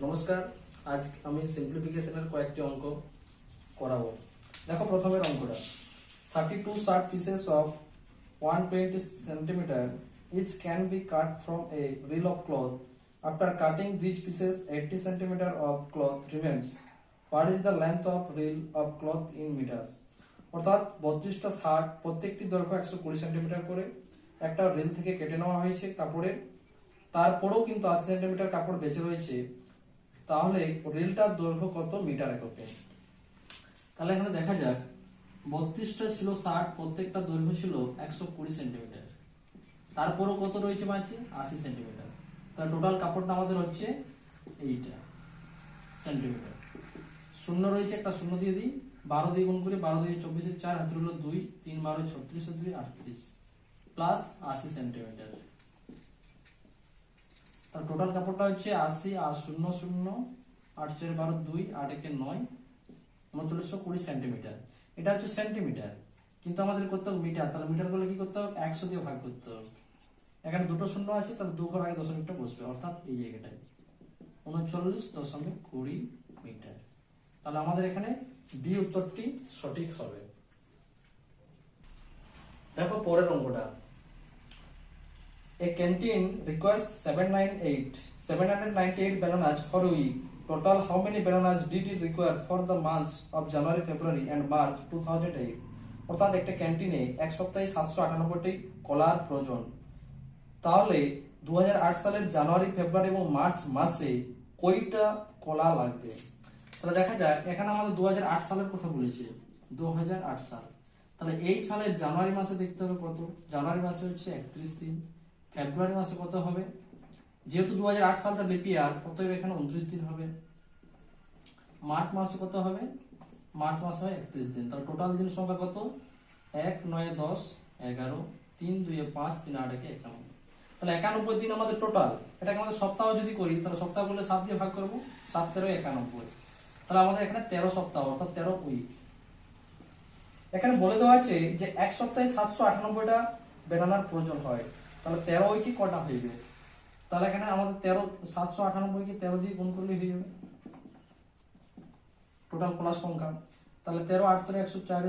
নমস্কার। আজ আমি সিম্পলিফিকেশনের কয়েকটি অঙ্ক করাবো। দেখো প্রথমের অঙ্কটা 32 shirt pieces of 120 centimetre each can be cut from a reel of cloth. After cutting this pieces 80 centimetre of cloth remains. What is the length of reel of cloth in metres? অর্থাৎ 32টা shirt প্রত্যেকটি দৈর্ঘ্য 120 centimetre করে একটা reel থেকে কেটে নেওয়া হয়েছে কাপড়ের, তারপরেও কিন্তু 80 সেন্টিমিটার কাপড় বেঁচে রয়েছে। তাহলে রিলটার দৈর্ঘ্য কত মিটার এককে? তাহলে এখানে দেখা যাক 32টা ছিল শার্ট, প্রত্যেকটা দৈর্ঘ্য ছিল 120 সেন্টিমিটার, তারপরেও কত রয়েছে বাঁচে 80 সেন্টিমিটার। তাহলে টোটাল কাপড়টা আমাদের হচ্ছে এইটা সেন্টিমিটার। শূন্য রয়েছে, একটা শূন্য দিয়ে দিই, 12 দিয়ে গুণ করি, 12 দিয়ে 24 4 হাতে হলো 2, 3 12 36 2 38 প্লাস 80 সেন্টিমিটার। তার টোটাল কাপড়টা হচ্ছে 80 আর 0 0 8 4 12 2 8 1 9 3920 সেন্টিমিটার। এটা হচ্ছে সেন্টিমিটার, কিন্তু আমাদের করতে হবে মিটার। তাহলে মিটার করলে কি করতে হবে? 100 দিয়ে ভাগ করতে হবে। এখানে দুটো শূন্য আছে, তাহলে 2 ঘর আগে দশমিকটা বসবে, অর্থাৎ এই জায়গাটায় 39.20 মিটার। তাহলে আমাদের এখানে বি উত্তরটি সঠিক হবে। দেখো পরের অঙ্কটা। A canteen requires 798 bananas for a week. Total, how many bananas did it require for the months of January, February and March 2008? অর্থাৎ একটা ক্যান্টিনে এক সপ্তাহে 798টি কলার প্রয়োজন। তাহলে 2008 সালের জানুয়ারি, ফেব্রুয়ারি এবং মার্চ মাসে কয়টা কলা লাগবে? তাহলে দেখা যায় এখানে আমাদের 2008 সালের কথা বলেছে, 2008 সাল। তাহলে এই সালের জানুয়ারি মাসে দেখতে হবে কত। জানুয়ারি মাসে হচ্ছে 31 দিন। ফেব্রুয়ারি মাসে কত হবে? যেহেতু 2008 সালটা লিপ ইয়ার, অতএব এখানে 29 দিন হবে। মার্চ মাসে কত হবে? মার্চ মাসে হয় 31 দিন। তাহলে টোটাল দিন সংখ্যা কত? 1 9 10 11 3 2 5 3 8 1 91। তাহলে 91 দিন আমাদের টোটাল। এটাকে আমাদের সপ্তাহ যদি করি, তাহলে সপ্তাহ করলে 7 দিয়ে ভাগ করব, 7 13 91। তাহলে আমাদের এখানে 13 সপ্তাহ অর্থাৎ 13 উইক। এখানে বলে দেওয়া আছে যে এক সপ্তাহে 798টা বেনানার প্রয়োজন হয়। তাহলে 13 উইকে কটা হইবে? তাহলে এখানে আমাদের 798 কে 13 দিয়ে গুণ করলে হয়ে যাবে টোটাল কলার সংখ্যা। তাহলে 13 8 13 104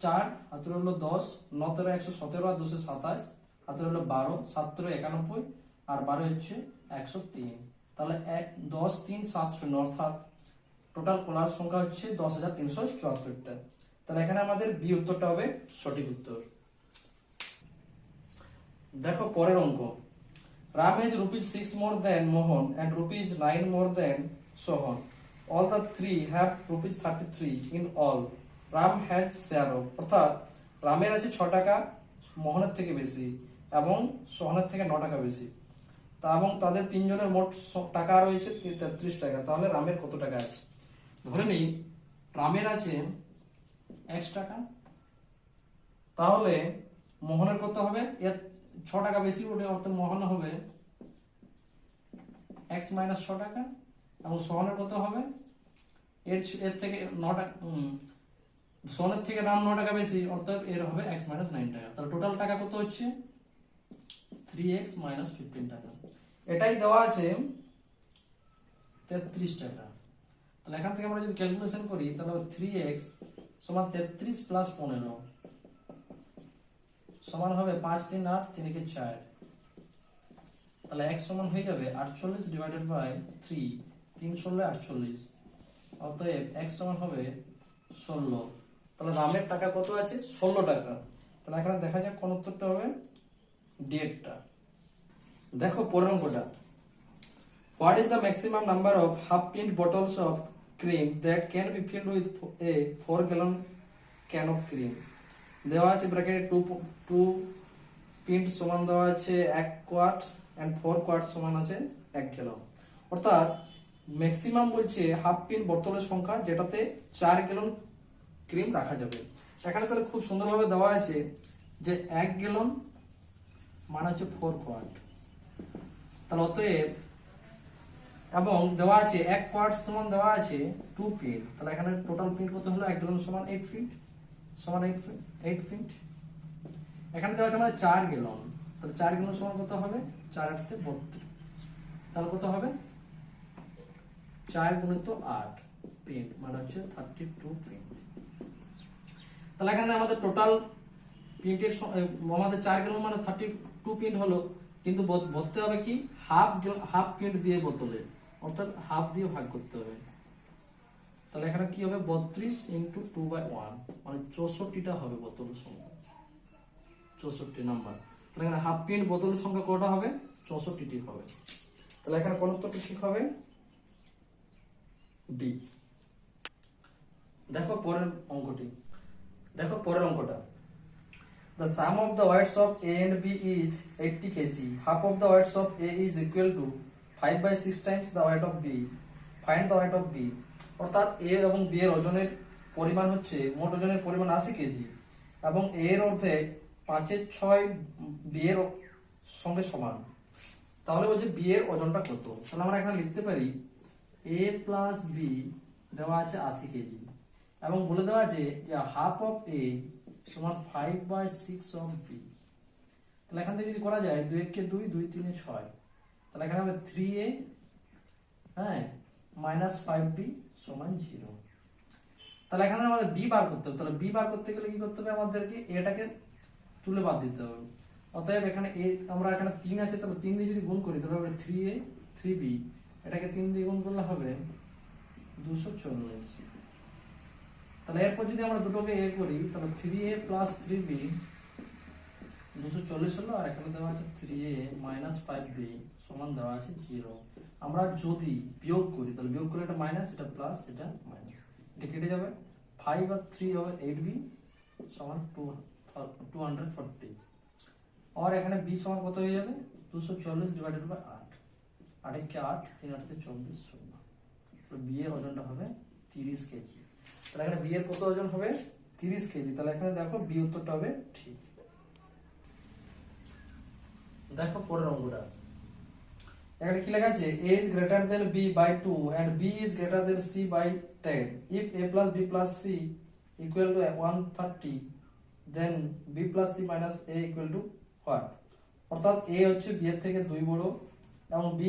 4 হাতে হলো 10 9 13 117 আর 2 27 হাতে হলো 12 7 13 91 আর 12 হচ্ছে 103। তাহলে 10 3 7 0 অর্থাৎ টোটাল কলার সংখ্যা হচ্ছে 10,374টা। তাহলে এখানে আমাদের বি উত্তরটা হবে সঠিক উত্তর। দেখো পরের অঙ্ক। Ram has rupees 6 more than Mohan and rupees 9 more than Sohan. All the three have rupees 33 in all. Ram has 0. অর্থাৎ রামের আছে 6 টাকা মোহনের থেকে বেশি এবং সোহানের থেকে 9 টাকা বেশি। তা এবং তাদের তিনজনের মোট টাকা রয়েছে 33 টাকা। তাহলে রামের কত টাকা আছে? ধরে নিই রামের আছে 1 টাকা, তাহলে মোহনের কত হবে? এর 6 টাকা বেশি ওঠে, অর্থাৎ মোহন হবে x মাইনাস 6 টাকা এবং সোহনের কত হবে? এর থেকে 9 টাকা, সোহনের থেকে রাম 9 টাকা বেশি, অর্থাৎ এর হবে x মাইনাস 9 টাকা। তাহলে টোটাল টাকা কত হচ্ছে? 3x মাইনাস 15 টাকা। এটাই দেওয়া আছে 33 টাকা। তাহলে এখান থেকে আমরা যদি ক্যালকুলেশন করি, তাহলে 3x সমান 33 প্লাস 15 সমান হবে 5 3 8 3 কে 4। তাহলে x সমান হয়ে যাবে 48 ডিভাইডেড বাই 3, 3 16 48, অতএব x সমান হবে 16। তাহলে রামের টাকা কত আছে? 16 টাকা। তাহলে এখানে দেখা যাক কোন উত্তরটা হবে, ডেটটা। দেখো পরের অঙ্কটা। What is the maximum number of half pint bottles of cream that can be filled with a 4-gallon can of cream? দেওয়া আছে ব্র্যাকেটে 2 পিন্ট সমান দেওয়া আছে 1 কোয়ার্ট এন্ড 4 কোয়ার্ট সমান আছে 1 গ্যালন। অর্থাৎ ম্যাক্সিমাম বলছে হাফ পিন্ট বোতলের সংখ্যা যেটাতে 4 গ্যালন ক্রিম রাখা যাবে। এখানে তাহলে খুব সুন্দরভাবে দেওয়া আছে যে 1 গ্যালন মানে হচ্ছে 4 কোয়ার্ট। তাহলে অতএব এবং দেওয়া আছে 1 কোয়ার্ট সমান দেওয়া আছে 2 পিন্ট। তাহলে এখানে টোটাল পিন্ট কত হলো? 1 গ্যালন সমান 8 ফিট সমান 8 ফিট। এখানে দেওয়া আছে আমাদের 4 গ্যালন। তাহলে 4 গ্যালন সমান কত হবে? 4 8 32। তাহলে কত হবে? 4 গুণিত 8 প্রিন্ট মানে হচ্ছে 32 প্রিন্ট। তাহলে এখানে আমাদের টোটাল প্রিন্টের আমাদের 4 গ্যালন মানে 32 প্রিন্ট হলো, কিন্তু ভরতে হবে কি হাফ প্রিন্ট দিয়ে বোতলে, অর্থাৎ হাফ দিয়ে ভাগ করতে হবে। তাহলে এখানে কি হবে 32 × 2/1 মানে 64টা হবে বোতলের সংখ্যা, 64 নাম্বার। তাহলে এখানে হাফ প্রিন্ট বোতলের সংখ্যা কয়টা হবে 64টি হবে। তাহলে এখানে কোন উত্তরটি ঠিক হবে ডি। দেখো পরের অঙ্কটা। The sum of the weights of A and B is 80 kg. Half of the weights of A is equal to 5/6 times the weight of B. Find the weight of B. অর্থাৎ A এবং B এর ওজনের পরিমাণ হচ্ছে, মোট ওজনের পরিমাণ 80 KG এবং A এর অর্ধেক 5/6 B এর সঙ্গে সমান। তাহলে বলছে B এর ওজনটা কত? তাহলে আমরা এখানে লিখতে পারি A plus B দেওয়া আছে 80 কেজি এবং বলে দেওয়া আছে যে হাফ অফ A সমান 5/6 অফ B। তাহলে এখান থেকে যদি করা যায় 2 × 2 2 3 6, তাহলে এখানে হবে 3A মাইনাস 5B সমান 0। তাহলে এখানে আমাদের B বার করতে হবে। তাহলে B বার করতে গেলে কি করতে হবে, আমাদেরকে এটাকে তুলে বাদ দিতে হবে। অতএব এখানে A আমরা এখানে 3 আছে, তাহলে 3 দিয়ে যদি গুণ করি তাহলে হবে 3A 3B, এটাকে 3 দিয়ে গুণ করলে হবে 240। তাহলে এরপর যদি আমরা দুটোকে এ করি তাহলে 3A plus 3B 240 হলো, আর এখানে দেওয়া আছে 3A minus 5B সমান দেওয়া আছে 0। আমরা যদি বিয়োগ করি তাহলে বিয়োগ করলে এটা মাইনাস, এটা প্লাস, এটা মাইনাস, এটা কেটে যাবে। 5 আর 3 হবে 8B সমান 240। আর এখানে B সমান কত হয়ে যাবে 240 ডিভাইডেড বাই 8, 8 × 8 3 × 8 24 শূন্য। তাহলে B এর ওজনটা হবে 30 কেজি। তাহলে এখানে B এর কত ওজন হবে 30 কেজি। তাহলে এখানে দেখো B উত্তরটা হবে ঠিক। দেখো পরের অঙ্কটা, এখানে কি লেখা আছে A is greater than B by 2 and B is greater than C by 10. If A plus B plus C equal to 130, then B plus C minus A equal to what? অর্থাৎ A হচ্ছে B এর থেকে 2 বড় এবং B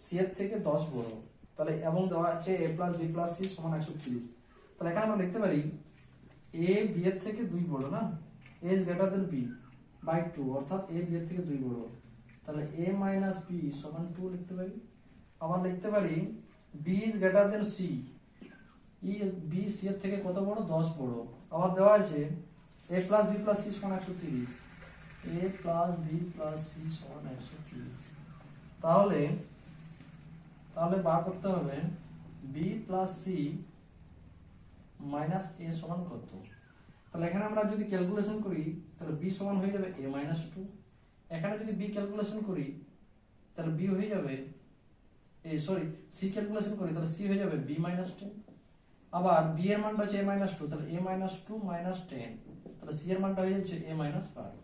C এর থেকে 10 বড়। তাহলে এবং দেওয়া আছে A plus B plus C সমান 130। তাহলে এখানে আমরা লিখতে পারি A B এর থেকে 2 বড় না, A is greater than B by 2, অর্থাৎ A B এর থেকে 2 বড়। তাহলে A minus B সমান 2 লিখতে পারি। আবার লিখতে পারি B is greater than C, B C এর থেকে কত বড় 10 বড়। আবার দেওয়া আছে A plus B plus C সমান 130, A plus B plus C সমান 130। তাহলে বার করতে হবে B plus C minus A সমান কত। তাহলে এখানে আমরা যদি ক্যালকুলেশন করি তাহলে B সমান হয়ে যাবে A minus 2। এখানে যদি B ক্যালকুলেশন করি তাহলে B হয়ে যাবে C ক্যালকুলেশন করি তাহলে C হয়ে যাবে B minus 10। আবার B এর মানটা হচ্ছে A minus 2, তাহলে A minus 2 minus 10, তাহলে C এর মানটা হয়ে যাচ্ছে A minus 5।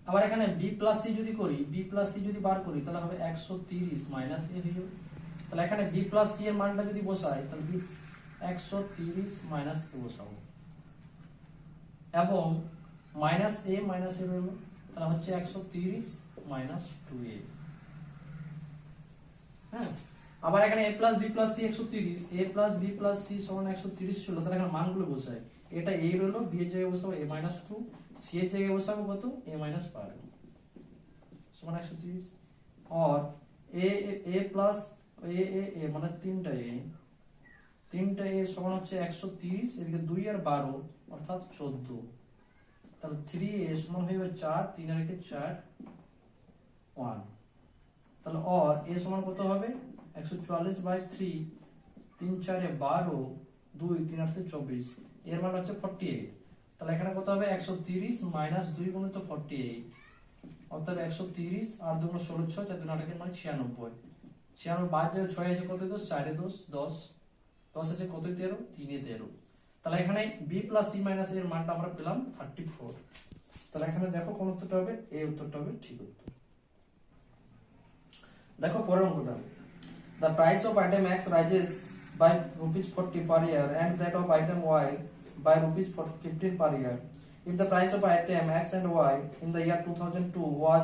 আবার এখানে B plus C যদি করি, B plus C যদি বার করি তাহলে হবে 130 minus A হয়ে যাবে। তাহলে এখানে B plus C এর মানটা যদি বসাই তাহলে 130 minus A বসাবো এবং মাইনাস A রইল, তাহলে হচ্ছে 130 minus 2A। হ্যাঁ, আবার এখানে A plus B plus C 130, A plus B plus C সমান 130 ছিল। তাহলে এখানে মানগুলো বসাই, এটা A রইল, B এর জায়গায় বসাবো A minus 2, C এর জায়গায় বসাবো কত A minus 5 সমান 130। আর A plus A মানে তিনটা A সমান হচ্ছে 130, এদিকে 2 আর 12 অর্থাৎ 14। তাহলে 3A সমান হয়ে যাবে 4, 3 আর 4 1। তাহলে আর A সমান কত হবে 140/3, 3 4 12, 2 3 8 24, এর মান হচ্ছে 48। তাহলে এখানে কত হবে 130 মাইনাস 2 গুণিত 48, অর্থাৎ 130 আর 2 গুণ 16 6 4 2 8 এর মান 96। 96 বাদ যাবে 6 আছে কত 10, 4 10 10 10 আছে কত 13, 3 13। তাহলে এখানে B plus C minus A এর মানটা আমরা পেলাম 34। তাহলে এখানে দেখো কোন উত্তরটা হবে A উত্তরটা হবে ঠিক উত্তর। দেখো পরের অঙ্কটা, the price of item X rises by ₹40 per year and that of item Y by ₹15 per year. If the price of item X and Y in the year 2002 was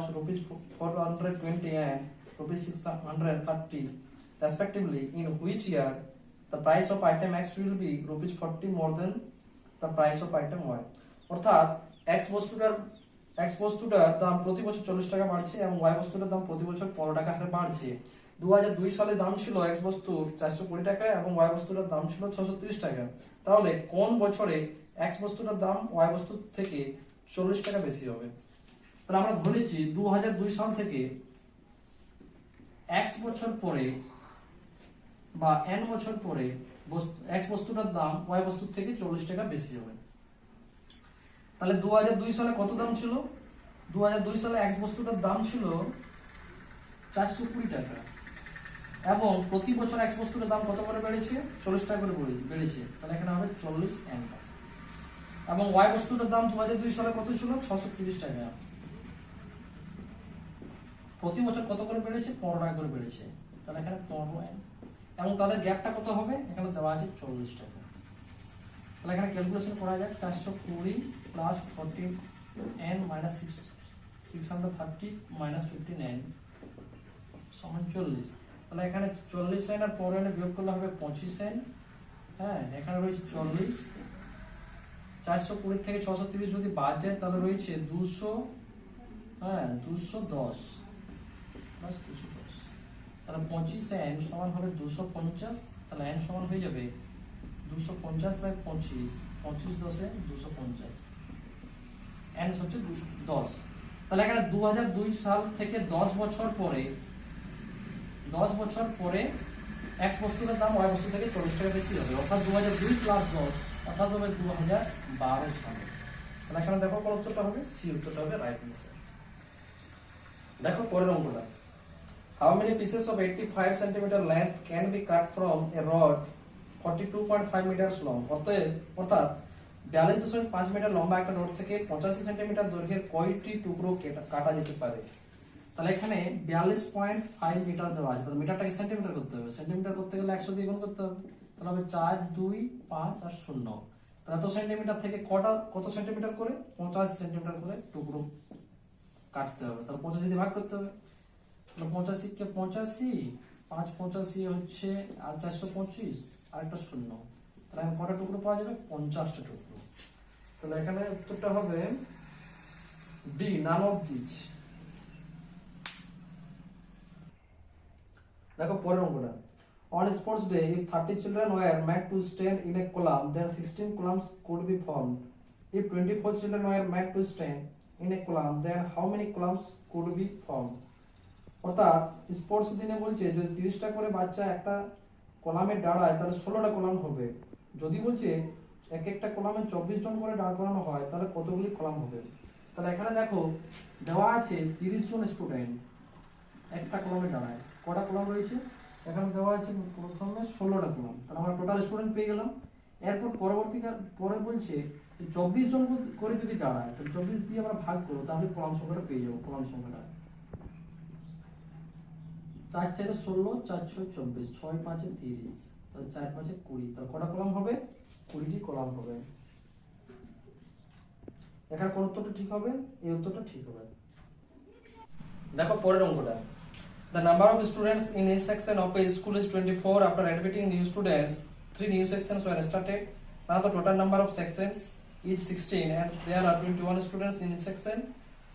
₹420 and rupees 630 respectively, in which year the price of item X will be rupees 40 more than the price of item Y. অর্থাৎ X বস্তুটার দাম প্রতি বছর 40 টাকা বাড়ছে এবং Y বস্তুটার দাম প্রতি বছর 15 টাকা হারে বাড়ছে। 2002 সালে দাম ছিল X বস্তুর 420 টাকা এবং Y বস্তুটার দাম ছিল 630 টাকা। তাহলে কোন বছরে X বস্তুটার দাম Y বস্তুর থেকে 40 টাকা বেশি হবে? তাহলে আমরা ধরেছি 2002 সাল থেকে X বছর পরে বা n বছর পরে X বস্তুটার দাম Y বস্তুর থেকে 40 টাকা বেশি হবে। তাহলে 2002 সালে কত দাম ছিল? 2002 সালে X বস্তুটার দাম ছিল 420 টাকা এবং প্রতি বছর X বস্তুটার দাম কত করে বেড়েছে? 40 টাকা করে বেড়েছে। তাহলে এখানে হবে 40 n এবং Y বস্তুটার দাম 2002 সালে কত ছিল? 630 টাকা। প্রতি বছর কত করে বেড়েছে? 15 টাকা করে বেড়েছে। তাহলে এখানে 15 n এবং তাদের গ্যাপটা কত হবে? এখানে দেওয়া আছে 40 টাকা। তাহলে এখানে ক্যালকুলেশন করা যাক। 420 plus 14 n minus 630 minus 15 n সমান 40। তাহলে এখানে 40 n আর 15 n বিয়োগ করলে হবে 25 n। হ্যাঁ, এখানে রয়েছে 40। 420 থেকে 630 যদি বাদ যায় তাহলে রয়েছে 200, হ্যাঁ 210 প্লাস 210। তাহলে 25 n সমান হবে 250। তাহলে n সমান হয়ে যাবে 250 বাই 25, 25 10 250, n হচ্ছে 10। তাহলে এখানে 2002 সাল থেকে 10 বছর পরে X বস্তুটার দাম Y বস্তু থেকে 40 টাকা বেশি হবে, অর্থাৎ 2002 প্লাস 10 অর্থাৎ হবে 2012 সালে। তাহলে এখানে দেখো কোন উত্তরটা হবে? সি উত্তরটা হবে রাইট অ্যান্সার। দেখো পরের অঙ্কটা। How many pieces of 85 cm length can be cut from a rod 42.5 meters long? অর্থাৎ 42.5 মিটার লম্বা একটা রড থেকে 85 সেন্টিমিটার দৈর্ঘ্যের কয়টি টুকরো কাটা যেতে পারে? তাহলে এখানে 42.5 মিটার দেওয়া আছে। তাহলে মিটারটাকে সেন্টিমিটার করতে হবে। সেন্টিমিটার করতে গেলে 100 দিয়ে গুণ করতে হবে। তাহলে হবে 4 2 5 আর 0। তাহলে এত সেন্টিমিটার থেকে কত সেন্টিমিটার করে? 85 সেন্টিমিটার করে টুকরো কাটতে হবে। তাহলে 85 দিয়ে ভাগ করতে হবে। তাহলে 85 কে 85, 5 85 হচ্ছে আর 425 আর একটা 0। তাহলে কটা টুকরো পাওয়া যাবে? 50টা টুকরো। তাহলে এখানে উত্তরটা হবে ডি, নান অফ দিস। দেখো পরের অঙ্কটা। On sports day, if 30 children were made to stand in a column, then 16 columns could be formed. If 24 children were made to stand in a column, then how many columns could be formed? অর্থাৎ sports দিনে বলছে যদি 30টা করে বাচ্চা একটা কলামে দাঁড়ায় তাহলে 16টা কলাম হবে। যদি বলছে এক একটা কলামে 24 জন করে দাঁড় করানো হয় তাহলে কতগুলি কলাম হবে? তাহলে এখানে দেখো দেওয়া আছে 30 জন স্টুডেন্ট একটা কলামে দাঁড়ায়। কটা কলাম রয়েছে? এখানে দেওয়া আছে প্রথমে 16টা কলাম। তাহলে আমরা টোটাল স্টুডেন্ট পেয়ে গেলাম। এরপর পরে বলছে 24 জন করে যদি দাঁড়ায় তাহলে 24 দিয়ে আমরা ভাগ করবো, তাহলে কলাম সংখ্যাটা পেয়ে যাবো। কলাম সংখ্যাটা 4 4 16, 4 6 24, 6 5 30, তাহলে 4 5 20। তাহলে কটা কলাম হবে? 20টি কলাম হবে। এখানে কোন উত্তরটা ঠিক হবে? এই উত্তরটা ঠিক হবে। দেখো পরের অঙ্কটা। The number of students in each section of a school is 24. After admitting new students, 3 new sections were started. Now the total number of sections is 16 and there are 21 students in each section.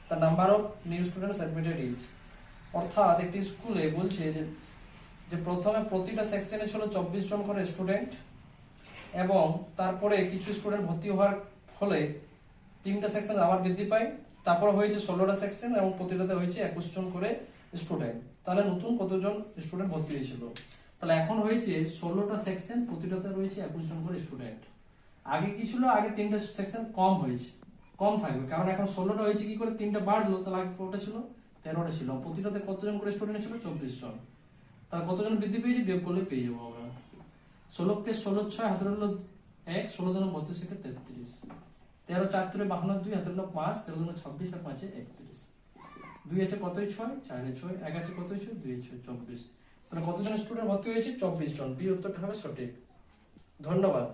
The number of new students admitted is, অর্থাৎ একটি স্কুলে বলছে যে প্রথমে প্রতিটা সেকশনে ছিল 24 জন করে স্টুডেন্ট এবং তারপরে কিছু স্টুডেন্ট ভর্তি হওয়ার ফলে 3টা সেকশন আবার বৃদ্ধি পায়। তারপর হয়েছে 16টা সেকশন এবং প্রতিটাতে হয়েছে 21 জন করে স্টুডেন্ট। তাহলে নতুন কতজন স্টুডেন্ট ভর্তি হয়েছিল? তাহলে এখন হয়েছে 16টা সেকশন, প্রতিটাতে রয়েছে 21 জন করে স্টুডেন্ট। আগে কি ছিল? আগে 3টা সেকশন কম থাকবে, কারণ এখন 16টা হয়েছে কি করে 3টা বাড়লো। তাহলে আগে কতটা ছিল? 13টা ছিল। প্রতিটাতে কতজন করে স্টুডেন্ট ছিল? 24 জন। তাহলে কতজন বৃদ্ধি পেয়েছে? বিয়োগ করলে পেয়ে যাবো আমরা। 16 কে 16 6 হাতের হলো 1, 16 জন 32 থেকে 33, 13 4 3 52, 2 হাতের হলো 5, 13 জন 26 আর 5 31, 2 আছে কতই 6, 4 এ 6, 1 আছে কতই 6, 2 এ 6, 24। তাহলে কতজন স্টুডেন্ট ভর্তি হয়েছে? 24 জন। বি উত্তরটা হবে সঠিক। ধন্যবাদ।